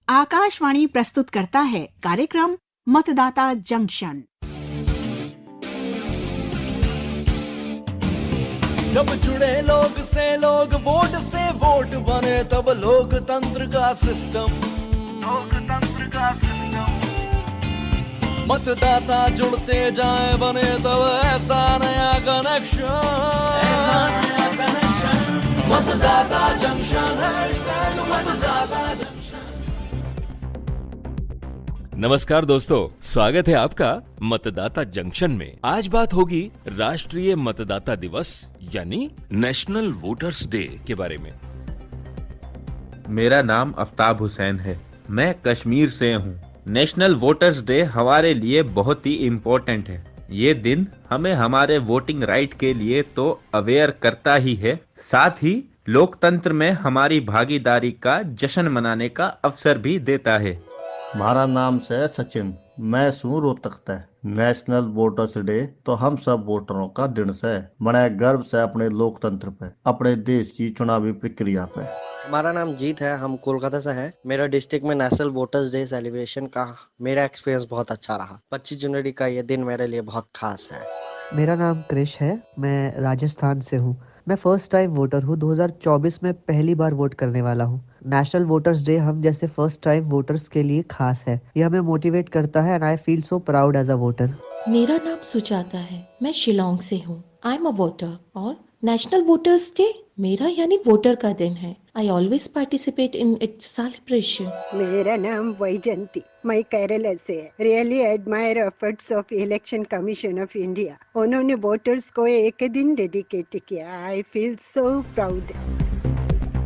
आकाशवाणी प्रस्तुत करता है कार्यक्रम मतदाता जंक्शन। जब जुड़े लोग से लोग, वोट से वोट बने, तब लोकतंत्र का सिस्टम। मतदाता जुड़ते जाए बने, तब ऐसा नया कनेक्शन। मतदाता जंक्शन, मतदाता जंक्शन। नमस्कार दोस्तों, स्वागत है आपका मतदाता जंक्शन में। आज बात होगी राष्ट्रीय मतदाता दिवस यानी नेशनल वोटर्स डे के बारे में। मेरा नाम आफ्ताब हुसैन है, मैं कश्मीर से हूँ। नेशनल वोटर्स डे हमारे लिए बहुत ही इम्पोर्टेंट है। ये दिन हमें हमारे वोटिंग राइट के लिए तो अवेयर करता ही है, साथ ही लोकतंत्र में हमारी भागीदारी का जश्न मनाने का अवसर भी देता है। मारा नाम से सचिन, मैं सूं रोहतक तय। नेशनल वोटर्स डे तो हम सब वोटरों का दिन से बड़े गर्व से अपने लोकतंत्र पे, अपने देश की चुनावी प्रक्रिया पे। हमारा नाम जीत है, हम कोलकाता से हैं। मेरा डिस्ट्रिक्ट में नेशनल वोटर्स डे सेलिब्रेशन का मेरा एक्सपीरियंस बहुत अच्छा रहा। 25 जनवरी का ये दिन मेरे लिए बहुत खास है। मेरा नाम क्रिश है, मैं राजस्थान से हूँ। मैं फर्स्ट टाइम वोटर हूँ, 2024 में पहली बार वोट करने वाला हूँ। नेशनल वोटर्स डे हम जैसे फर्स्ट टाइम वोटर्स के लिए खास है। ये हमें मोटिवेट करता है and I feel so proud as a voter. मेरा नाम सुजाता है, मैं शिलोंग से हूँ। आई एम अ वोटर और नेशनल वोटर्स डे मेरा यानी वोटर का दिन है। I always participate in its celebration. मेरा नाम वैजंती, मैं केरला से है। Really admire efforts of election commission of India. उन्होंने वोटर्स को एक दिन डेडिकेट किया। I feel so proud.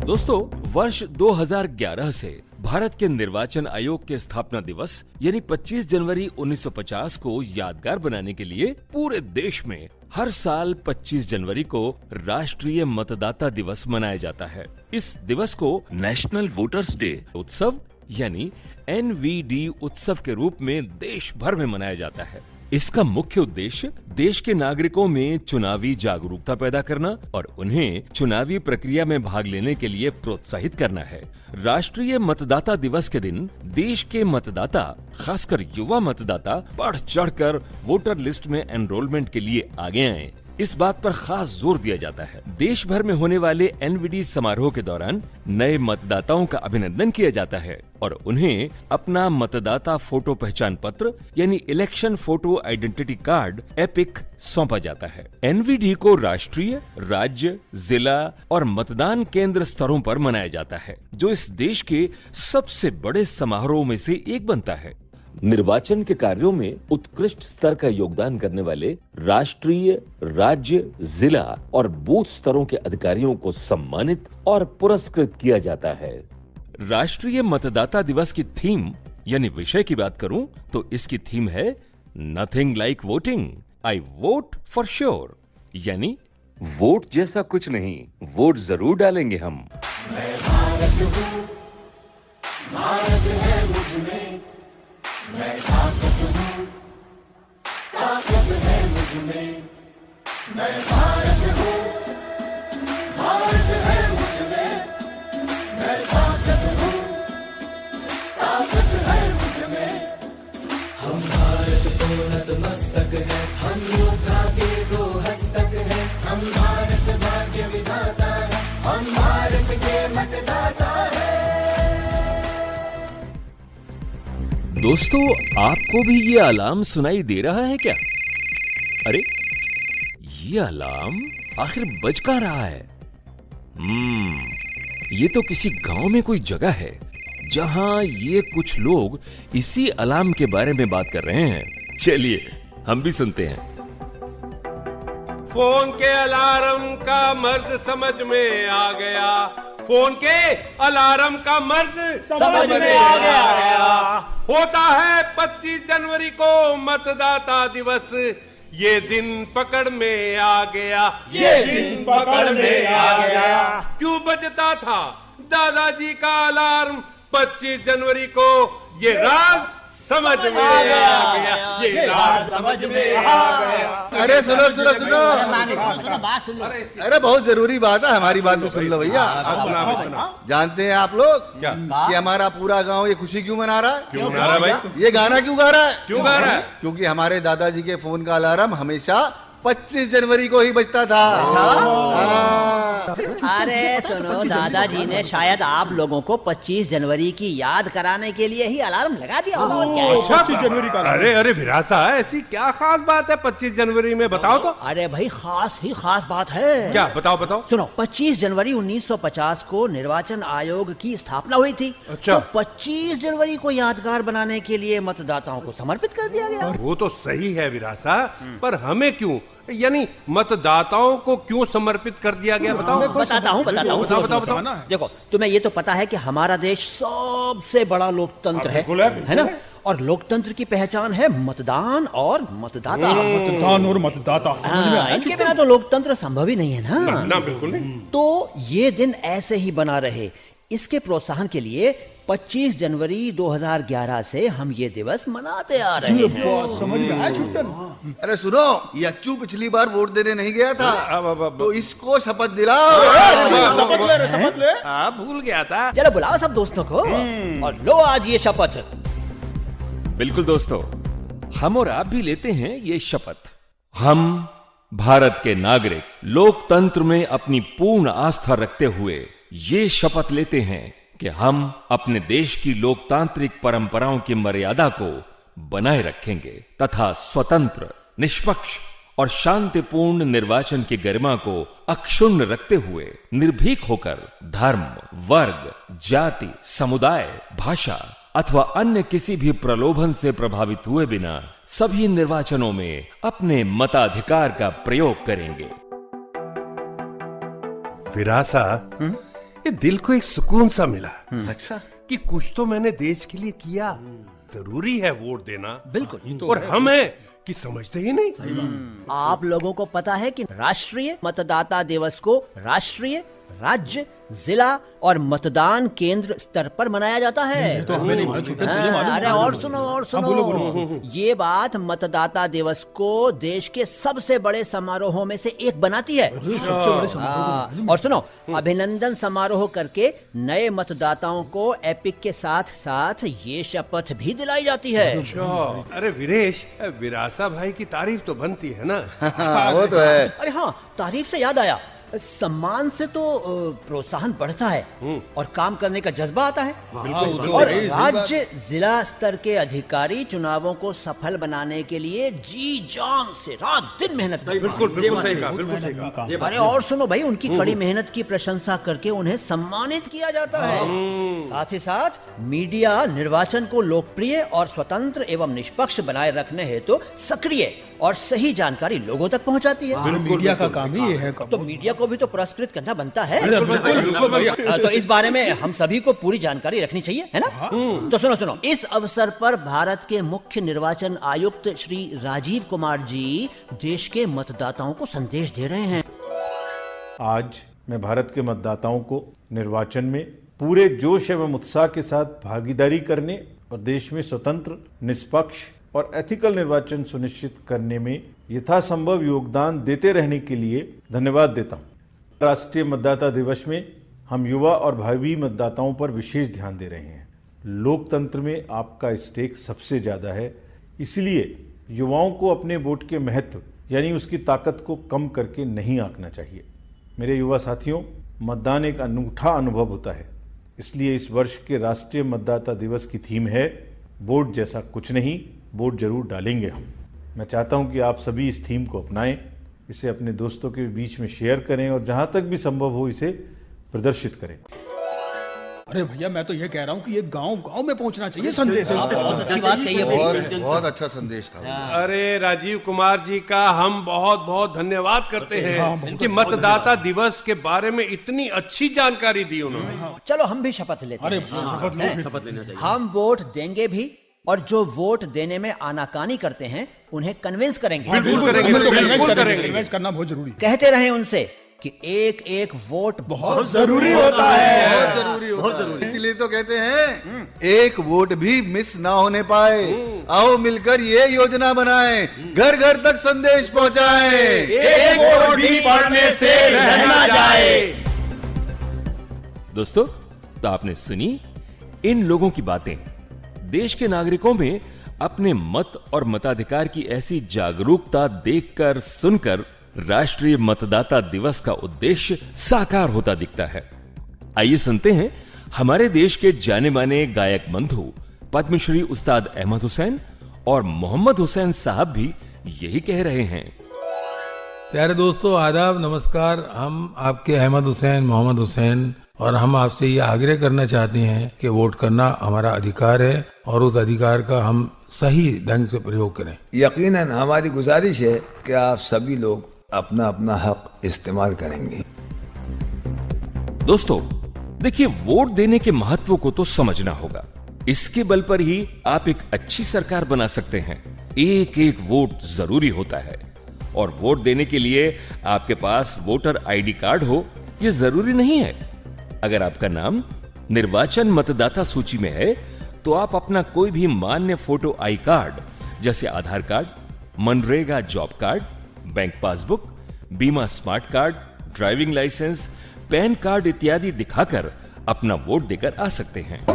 दोस्तों, वर्ष 2011 से भारत के निर्वाचन आयोग के स्थापना दिवस यानी 25 जनवरी 1950 को यादगार बनाने के लिए पूरे देश में हर साल 25 जनवरी को राष्ट्रीय मतदाता दिवस मनाया जाता है। इस दिवस को नेशनल वोटर्स डे उत्सव यानी NVD उत्सव के रूप में देश भर में मनाया जाता है। इसका मुख्य उद्देश्य देश के नागरिकों में चुनावी जागरूकता पैदा करना और उन्हें चुनावी प्रक्रिया में भाग लेने के लिए प्रोत्साहित करना है। राष्ट्रीय मतदाता दिवस के दिन देश के मतदाता, खासकर युवा मतदाता, बढ़ चढ़कर वोटर लिस्ट में एनरोलमेंट के लिए आगे आएं। इस बात पर खास जोर दिया जाता है। देश भर में होने वाले NVD समारोह के दौरान नए मतदाताओं का अभिनंदन किया जाता है और उन्हें अपना मतदाता फोटो पहचान पत्र यानी election photo identity card epic सौंपा जाता है। NVD को राष्ट्रीय, राज्य, जिला और मतदान केंद्र स्तरों पर मनाया जाता है, जो इस देश के सबसे बड़े समारोह में से एक बनता है। निर्वाचन के कार्यों में उत्कृष्ट स्तर का योगदान करने वाले राष्ट्रीय, राज्य, जिला और बूथ स्तरों के अधिकारियों को सम्मानित और पुरस्कृत किया जाता है। राष्ट्रीय मतदाता दिवस की थीम यानी विषय की बात करूं तो इसकी थीम है nothing like voting, I vote for sure, यानी वोट जैसा कुछ नहीं, वोट जरूर डालेंगे हम। मैं भारत हूँ, भारत है मुझ में, मैं ताकत हूँ, ताकत है मुझ में। मैं भारत हूँ, भारत है मुझ में, मैं ताकत हूँ, ताकत है मुझ में। हम भारत को नतमस्तक है, हम योद्धा के दो हस्तक है। हम भारत भाग्य विधाता है, हम भारत के मतदाता है। दोस्तों, आपको भी ये अलार्म सुनाई दे रहा है क्या? अरे, ये अलार्म आखिर बज कहाँ रहा है? ये तो किसी गांव में कोई जगह है जहां ये कुछ लोग इसी अलार्म के बारे में बात कर रहे हैं। चलिए हम भी सुनते हैं। फोन के अलार्म का मर्ज समझ में आ गया, फोन के अलार्म का मर्ज समझ में आ गया। होता है 25 जनवरी को मतदाता दिवस, ये दिन पकड़ में आ गया, ये दिन पकड़ में आ गया। क्यों बजता था दादाजी का अलार्म 25 जनवरी को, ये राज समझ में आ गया, ये राज समझ में आ गया। अरे सुनो सुनो सुनो, बात सुन लो। अरे बहुत जरूरी बात है, हमारी बात भी सुन लो भैया। जानते हैं आप लोग कि हमारा पूरा गांव ये खुशी क्यों मना रहा है? क्यों मना रहा है भाई? ये गाना क्यों गा रहा है? क्यों गा रहा है? क्योंकि हमारे दादाजी के फोन का अलार्म हमेशा 25 जनवरी को ही बजता था। अरे सुनो, दादाजी ने शायद आप लोगों को 25 जनवरी की याद कराने के लिए ही अलार्म लगा दिया होगा, और क्या है? 25 जनवरी का। अरे भिरासा, ऐसी क्या खास बात है 25 जनवरी में, बताओ तो। अरे भाई, खास ही खास बात है। क्या? बताओ। सुनो, 25 जनवरी 1950 को निर्वाचन आयोग की स्थापना हुई थी। अच्छा। तो 25 जनवरी को यादगार बनाने के लिए मतदाताओं को समर्पित कर दिया गया। वो तो सही है विरासा, पर हमें क्यों, यानी मतदाताओं को क्यों समर्पित कर दिया गया? बताओ। बताता हूँ। बताओ। देखो, तुम्हें ये तो पता है कि हमारा देश सबसे बड़ा लोकतंत्र है ना? और लोकतंत्र की पहचान है मतदान और मतदाता। मतदान और मतदाता, इनके बिना तो लोकतंत्र संभव ही नहीं है ना, बिल्कुल नहीं। तो ये दिन ऐसे ही बना रहे, इसके प्रोत्साहन के लिए 25 जनवरी 2011 से हम ये दिवस मनाते आ रहे हैं। समझ में आया छुट्टन? अरे सुनो, ये अच्छू पिछली बार वोट देने नहीं गया था, तो इसको शपथ दिलाओ। शपथ ले। भूल गया था। चलो बुलाओ सब दोस्तों को और लो आज ये शपथ। बिल्कुल दोस्तों, हम और आप भी लेते हैं ये शपथ। हम भारत के नागरिक लोकतंत्र में अपनी पूर्ण आस्था रखते हुए ये शपथ लेते हैं कि हम अपने देश की लोकतांत्रिक परंपराओं की मर्यादा को बनाए रखेंगे तथा स्वतंत्र, निष्पक्ष और शांतिपूर्ण निर्वाचन की गरिमा को अक्षुण्ण रखते हुए निर्भीक होकर धर्म, वर्ग, जाति, समुदाय, भाषा अथवा अन्य किसी भी प्रलोभन से प्रभावित हुए बिना सभी निर्वाचनों में अपने मताधिकार का प्रयोग करेंगे। विरासा, ये दिल को एक सुकून सा मिला। अच्छा, कि कुछ तो मैंने देश के लिए किया। जरूरी है वोट देना। बिल्कुल। और हम हैं कि समझते ही नहीं। आप लोगों को पता है कि राष्ट्रीय मतदाता दिवस को राष्ट्रीय, राज्य, जिला और मतदान केंद्र स्तर पर मनाया जाता है। तो हमें नहीं मालूम, छुट्टन तुझे मालूम? अरे और सुनो, बोलो। ये बात मतदाता दिवस को देश के सबसे बड़े समारोहों में से एक बनाती है। सबसे बड़े समारोह। और सुनो, अभिनंदन समारोह करके नए मतदाताओं को एपिक के साथ साथ ये शपथ भी दिलाई जाती है। अरे वीरेश, विरासा भाई की तारीफ तो बनती है ना। वो तो है। अरे हाँ, तारीफ से याद आया, सम्मान से तो प्रोत्साहन बढ़ता है और काम करने का जज्बा आता है। और राज्य, जिला स्तर के अधिकारी चुनावों को सफल बनाने के लिए जी जान से रात दिन मेहनत करते हैं। बिल्कुल सही कहा। अरे और सुनो भाई, उनकी कड़ी मेहनत की प्रशंसा करके उन्हें सम्मानित किया जाता है। साथ ही साथ मीडिया निर्वाचन को लोकप्रिय और स्वतंत्र एवं निष्पक्ष बनाए रखने हेतु सक्रिय और सही जानकारी लोगों तक पहुंचाती है। मीडिया का काम ही ये है। तो मीडिया को भी तो पुरस्कृत करना बनता है। बिल्कुल। तो इस बारे में हम सभी को पूरी जानकारी रखनी चाहिए, है ना? तो सुनो, इस अवसर पर भारत के मुख्य निर्वाचन आयुक्त श्री राजीव कुमार जी देश के मतदाताओं को संदेश दे रहे हैं। आज मैं भारत के मतदाताओं को निर्वाचन में पूरे जोश एवं उत्साह के साथ भागीदारी करने और देश में स्वतंत्र, निष्पक्ष और एथिकल निर्वाचन सुनिश्चित करने में यथासंभव योगदान देते रहने के लिए धन्यवाद देता हूं। राष्ट्रीय मतदाता दिवस में हम युवा और भावी मतदाताओं पर विशेष ध्यान दे रहे हैं। लोकतंत्र में आपका स्टेक सबसे ज्यादा है, इसलिए युवाओं को अपने वोट के महत्व यानी उसकी ताकत को कम करके नहीं आंकना चाहिए। मेरे युवा साथियों, मतदान एक अनूठा अनुभव होता है, इसलिए इस वर्ष के राष्ट्रीय मतदाता दिवस की थीम है वोट जैसा कुछ नहीं, वोट जरूर डालेंगे हम। मैं चाहता हूं कि आप सभी इस थीम को अपनाएं, इसे अपने दोस्तों के बीच में शेयर करें और जहां तक भी संभव हो इसे प्रदर्शित करें। अरे भैया, मैं तो ये कह रहा हूँ कि ये गांव में पहुंचना चाहिए संदेश। बहुत अच्छी बात कही है। बहुत अच्छा संदेश था। अरे राजीव कुमार जी का हम बहुत बहुत धन्यवाद करते हैं कि मतदाता दिवस के बारे में इतनी अच्छी जानकारी दी उन्होंने। चलो हम भी शपथ लेते हैं। शपथ लेना चाहिए। हम वोट देंगे भी और जो वोट देने में आनाकानी करते हैं उन्हें कन्विंस करेंगे। बिल्कुल करेंगे। कन्विंस करना बहुत जरूरी है। कहते रहें उनसे कि एक एक वोट बहुत जरूरी होता है। बहुत जरूरी होता है। इसीलिए तो कहते हैं एक वोट भी मिस ना होने पाए। आओ मिलकर ये योजना बनाएं, घर घर तक संदेश पहुंचाएं। एक वोट भी पढ़ने से रह ना जाए। दोस्तों, तो आपने सुनी इन लोगों की बातें। देश के नागरिकों में अपने मत और मताधिकार की ऐसी जागरूकता देखकर सुनकर राष्ट्रीय मतदाता दिवस का उद्देश्य साकार होता दिखता है। आइए सुनते हैं हमारे देश के जाने माने गायक बंधु पद्मश्री उस्ताद अहमद हुसैन और मोहम्मद हुसैन साहब भी यही कह रहे हैं। प्यारे दोस्तों, आदाब, नमस्कार। हम आपके अहमद हुसैन, मोहम्मद हुसैन, और हम आपसे ये आग्रह करना चाहते हैं कि वोट करना हमारा अधिकार है और उस अधिकार का हम सही ढंग से प्रयोग करें। यकीनन हमारी गुजारिश है कि आप सभी लोग अपना अपना हक इस्तेमाल करेंगे। दोस्तों, देखिए, वोट देने के महत्व को तो समझना होगा। इसके बल पर ही आप एक अच्छी सरकार बना सकते हैं। एक एक वोट जरूरी होता है और वोट देने के लिए आपके पास वोटर आईडी कार्ड हो यह जरूरी नहीं है। अगर आपका नाम निर्वाचन मतदाता सूची में है तो आप अपना कोई भी मान्य फोटो आई कार्ड जैसे आधार कार्ड, मनरेगा जॉब कार्ड, बैंक पासबुक, बीमा smart card, driving licence, PAN card इत्यादि दिखाकर अपना वोट देकर आ सकते हैं।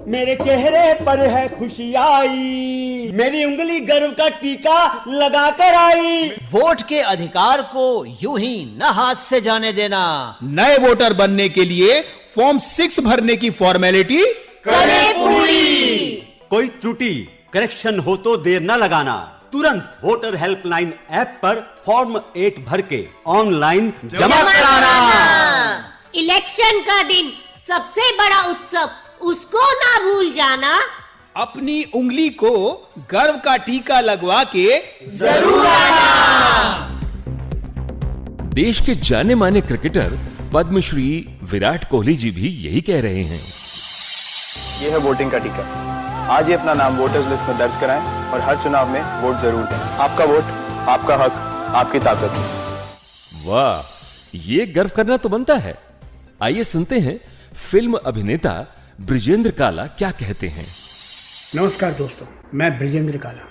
मेरे चेहरे पर है खुशी आई, मेरी उंगली गर्व का टीका लगा कर आई। वोट के अधिकार को यूं ही न हाथ से जाने देना। नए वोटर बनने के लिए फॉर्म 6 भरने की फॉर्मेलिटी करें पूरी। कोई त्रुटि करेक्शन हो तो देर न लगाना, तुरंत वोटर हेल्पलाइन ऐप पर फॉर्म 8 भर के ऑनलाइन जमा कराना। इलेक्शन का दिन सबसे बड़ा उत्सव, उसको ना भूल जाना। अपनी उंगली को गर्व का टीका लगवा के जरूर आना। देश के जाने माने क्रिकेटर पद्मश्री विराट कोहली जी भी यही कह रहे हैं। ये है वोटिंग का टीका। आज ही अपना नाम वोटर्स लिस्ट में दर्ज कराएं और हर चुनाव में वोट जरूर दें। आपका वोट, आपका हक, आपकी ताकत। वाह, ये गर्व करना तो बनता है। आइए सुनते हैं फिल्म अभिनेता ब्रिजेंद्र काला क्या कहते हैं। नमस्कार दोस्तों, मैं ब्रिजेंद्र काला।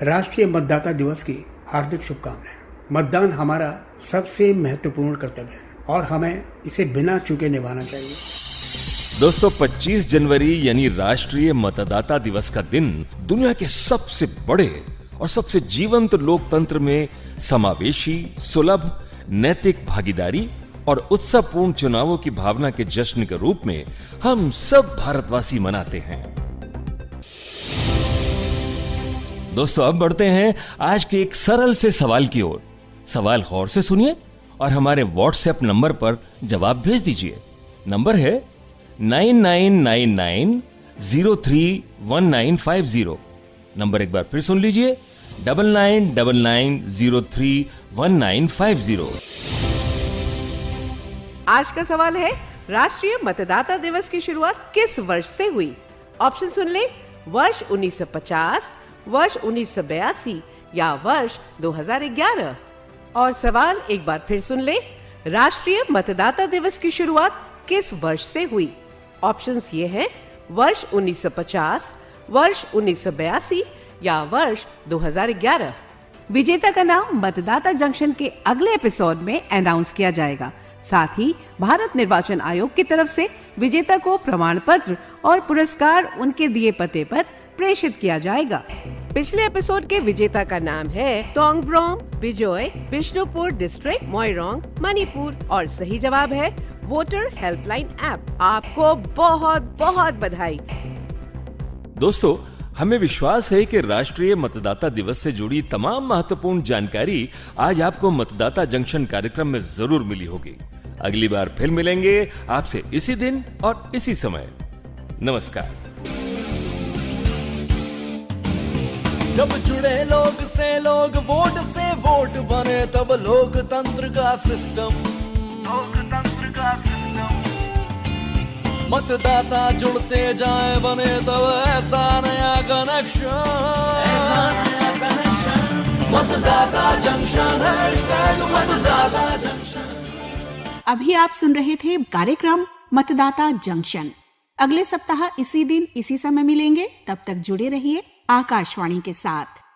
राष्ट्रीय मतदाता दिवस की हार्दिक शुभकामनाएं। मतदान हमारा सबसे महत्वपूर्ण कर्तव्य है और हमें इसे बिना चूके निभाना चाहिए। दोस्तों, 25 जनवरी यानी राष्ट्रीय मतदाता दिवस का दिन दुनिया के सबसे बड़े और सबसे जीवंत लोकतंत्र में समावेशी, सुलभ, नैतिक भागीदारी और उत्सवपूर्ण चुनावों की भावना के जश्न के रूप में हम सब भारतवासी मनाते हैं। दोस्तों, अब बढ़ते हैं आज के एक सरल से सवाल की ओर। सवाल गौर से सुनिए और हमारे व्हाट्सएप नंबर पर जवाब भेज दीजिए। नंबर है 9999031950। नंबर एक बार फिर सुन लीजिए, 9999031950। आज का सवाल है, राष्ट्रीय मतदाता दिवस की शुरुआत किस वर्ष से हुई? ऑप्शन सुन ले, वर्ष 1950, वर्ष 1982 या वर्ष 2011। और सवाल एक बार फिर सुन ले, राष्ट्रीय मतदाता दिवस की शुरुआत किस वर्ष से हुई? ऑप्शंस ये हैं, वर्ष 1950, वर्ष 1982 या वर्ष 2011। विजेता का नाम मतदाता जंक्शन के अगले एपिसोड में अनाउंस किया जाएगा। साथ ही भारत निर्वाचन आयोग की तरफ से विजेता को प्रमाण पत्र और पुरस्कार उनके दिए पते पर प्रेषित किया जाएगा। पिछले एपिसोड के विजेता का नाम है टोंगब्रोम बिजोय, बिष्णुपुर डिस्ट्रिक्ट, मोइरोंग, मणिपुर। और सही जवाब है वोटर हेल्पलाइन ऐप। आपको बहुत बहुत बधाई। दोस्तों, हमें विश्वास है कि राष्ट्रीय मतदाता दिवस से जुड़ी तमाम महत्वपूर्ण जानकारी आज आपको मतदाता जंक्शन कार्यक्रम में जरूर मिली होगी। अगली बार फिर मिलेंगे आपसे इसी दिन और इसी समय। नमस्कार। जब जुड़े लोग से लोग, वोट से वोट बने, तब लोकतंत्र का सिस्टम मतदाता जुड़ते जाए बने, तब ऐसा नया कनेक्शन मतदाता जंक्शन, मतदाता जंक्शन। अभी आप सुन रहे थे कार्यक्रम मतदाता जंक्शन। अगले सप्ताह इसी दिन इसी समय मिलेंगे, तब तक जुड़े रहिए आकाशवाणी के साथ।